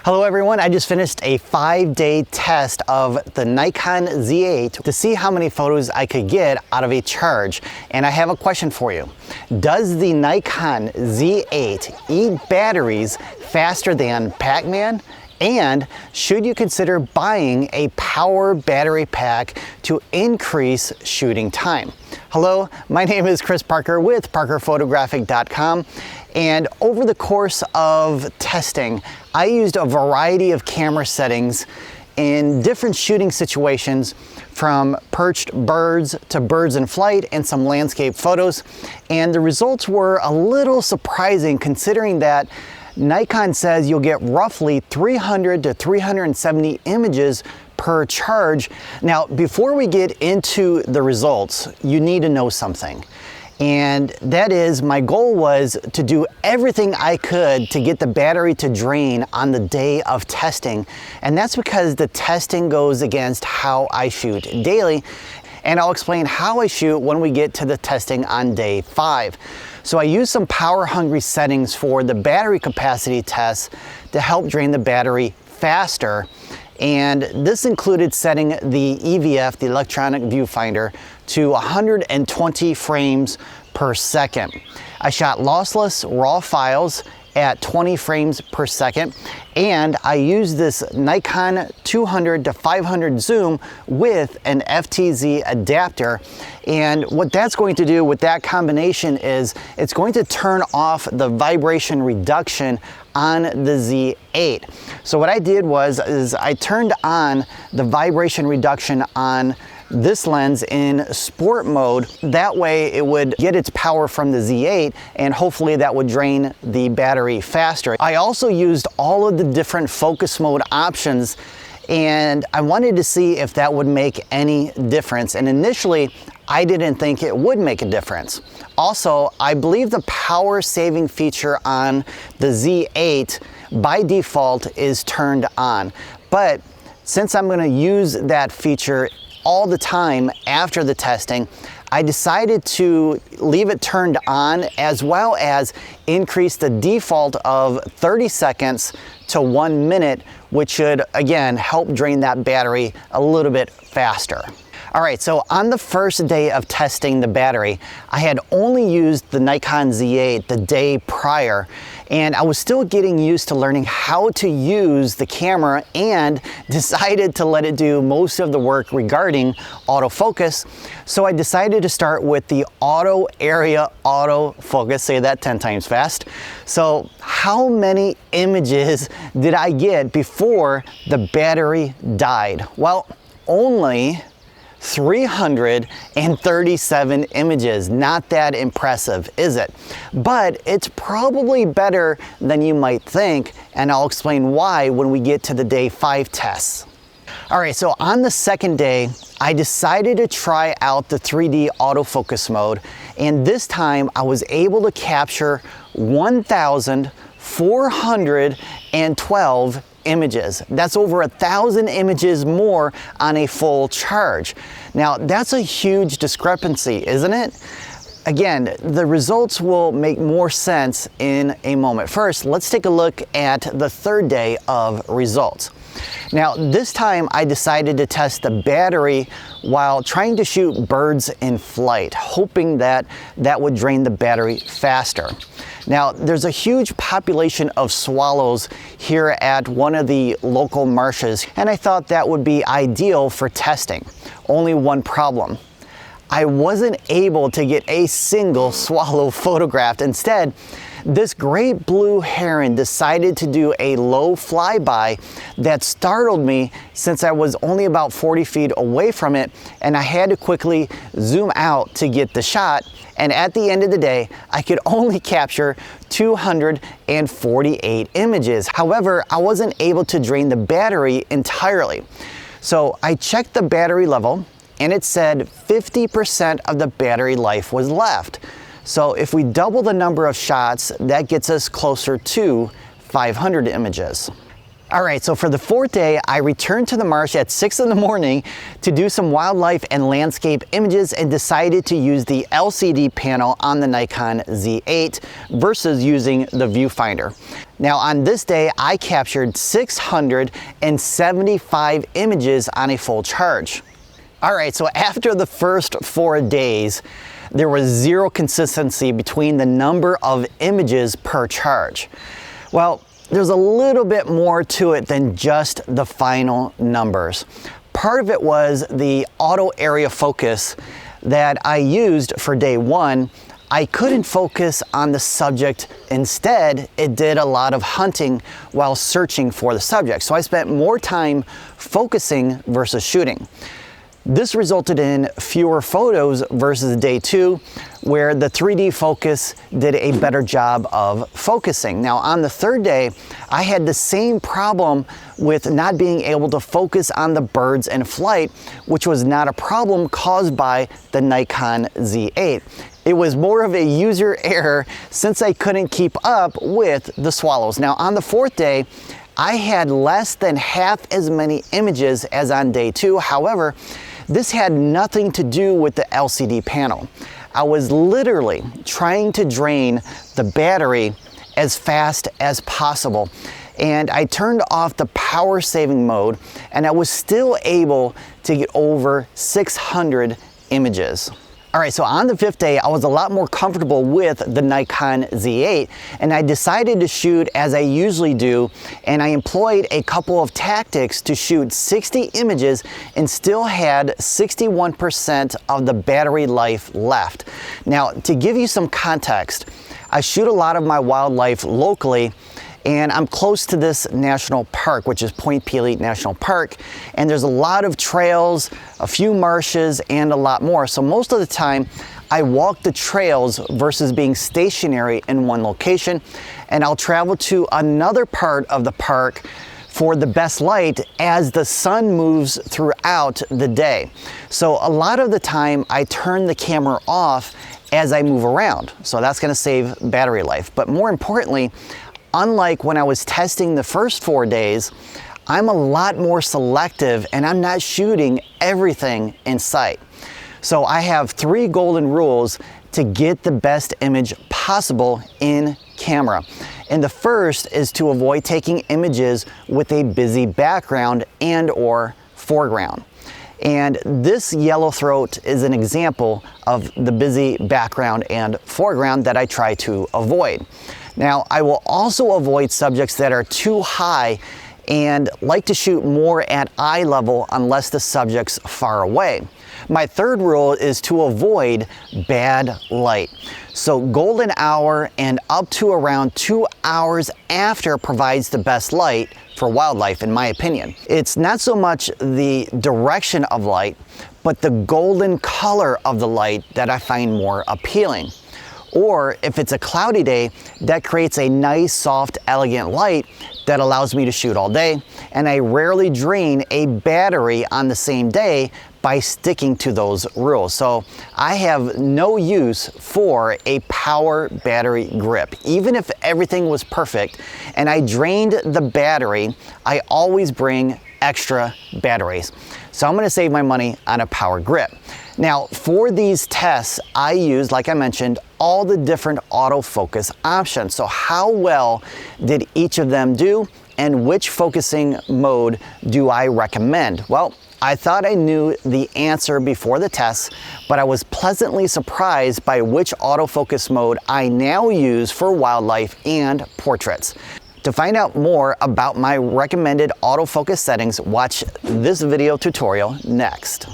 Hello everyone, I just finished a 5-day test of the Nikon Z8 to see how many photos I could get out of a charge. And I have a question for you. Does the Nikon Z8 eat batteries faster than Pac-Man? And should you consider buying a power battery pack to increase shooting time? Hello, my name is Chris Parker with ParkerPhotographic.com. And over the course of testing, I used a variety of camera settings in different shooting situations, from perched birds to birds in flight and some landscape photos. And the results were a little surprising, considering that Nikon says you'll get roughly 300 to 370 images per charge. Now, before we get into the results, you need to know something. And that is, my goal was to do everything I could to get the battery to drain on the day of testing. And that's because the testing goes against how I shoot daily. And I'll explain how I shoot when we get to the testing on day 5. So I used some power-hungry settings for the battery capacity test to help drain the battery faster. And this included setting the EVF, the electronic viewfinder, to 120 frames per second. I shot lossless RAW files at 20 frames per second, and I used this Nikon 200 to 500 zoom with an FTZ adapter. And what that's going to do with that combination is it's going to turn off the vibration reduction on the Z8. So what I did was I turned on the vibration reduction on this lens in sport mode. That way it would get its power from the Z8, and hopefully that would drain the battery faster. I also used all of the different focus mode options, and I wanted to see if that would make any difference. And initially, I didn't think it would make a difference. Also, I believe the power saving feature on the Z8 by default is turned on. But since I'm gonna use that feature all the time after the testing, I decided to leave it turned on, as well as increase the default of 30 seconds to 1 minute, which should again help drain that battery a little bit faster. All right, so on the first day of testing the battery, I had only used the Nikon Z8 the day prior, and I was still getting used to learning how to use the camera, and decided to let it do most of the work regarding autofocus. So I decided to start with the auto area autofocus, say that 10 times fast. So how many images did I get before the battery died? Well, only 337 images. Not that impressive, is it? But it's probably better than you might think, and I'll explain why when we get to the day 5 tests. All right, so on the second day, I decided to try out the 3D autofocus mode, and this time I was able to capture 1,412 images. That's over 1,000 images more on a full charge. Now, that's a huge discrepancy, isn't it? Again, the results will make more sense in a moment. First, let's take a look at the third day of results. Now, this time I decided to test the battery while trying to shoot birds in flight, hoping that that would drain the battery faster. Now, there's a huge population of swallows here at one of the local marshes, and I thought that would be ideal for testing. Only one problem: I wasn't able to get a single swallow photographed. Instead, this great blue heron decided to do a low flyby that startled me, since I was only about 40 feet away from it, and I had to quickly zoom out to get the shot. And at the end of the day, I could only capture 248 images. However, I wasn't able to drain the battery entirely. So I checked the battery level, and it said 50% of the battery life was left. So if we double the number of shots, that gets us closer to 500 images. All right, so for the fourth day, I returned to the marsh at 6 in the morning to do some wildlife and landscape images and decided to use the LCD panel on the Nikon Z8 versus using the viewfinder. Now on this day, I captured 675 images on a full charge. All right, so after the first 4 days, there was zero consistency between the number of images per charge. Well, there's a little bit more to it than just the final numbers. Part of it was the auto area focus that I used for day 1. I couldn't focus on the subject. Instead, it did a lot of hunting while searching for the subject. So I spent more time focusing versus shooting. This resulted in fewer photos versus day 2, where the 3D focus did a better job of focusing. Now on the third day, I had the same problem with not being able to focus on the birds in flight, which was not a problem caused by the Nikon Z8. It was more of a user error since I couldn't keep up with the swallows. Now on the fourth day, I had less than half as many images as on day 2. However, this had nothing to do with the LCD panel. I was literally trying to drain the battery as fast as possible. And I turned off the power saving mode and I was still able to get over 600 images. All right, so on the 5th day, I was a lot more comfortable with the Nikon Z8 and I decided to shoot as I usually do, and I employed a couple of tactics to shoot 60 images and still had 61% of the battery life left. Now, to give you some context, I shoot a lot of my wildlife locally, and I'm close to this national park, which is 𝗵𝗺𝗄𝗄𝗄𝗄𝗄𝗃 National Park, and there's a lot of trails, a few marshes, and a lot more. So most of the time, I walk the trails versus being stationary in one location, and I'll travel to another part of the park for the best light as the sun moves throughout the day. So a lot of the time, I turn the camera off as I move around. So that's gonna save battery life. But more importantly, unlike when I was testing the first 4 days, I'm a lot more selective and I'm not shooting everything in sight. So I have 3 golden rules to get the best image possible in camera. And the first is to avoid taking images with a busy background and or foreground. And this yellowthroat is an example of the busy background and foreground that I try to avoid. Now, I will also avoid subjects that are too high and like to shoot more at eye level unless the subject's far away. My third rule is to avoid bad light. So golden hour and up to around 2 hours after provides the best light for wildlife, in my opinion. It's not so much the direction of light, but the golden color of the light that I find more appealing. Or if it's a cloudy day, that creates a nice, soft, elegant light that allows me to shoot all day. And I rarely drain a battery on the same day by sticking to those rules. So I have no use for a power battery grip. Even if everything was perfect and I drained the battery, I always bring extra batteries. So I'm gonna save my money on a power grip. Now, for these tests, I used, like I mentioned, all the different autofocus options. So how well did each of them do, and which focusing mode do I recommend? Well, I thought I knew the answer before the test, but I was pleasantly surprised by which autofocus mode I now use for wildlife and portraits. To find out more about my recommended autofocus settings, watch this video tutorial next.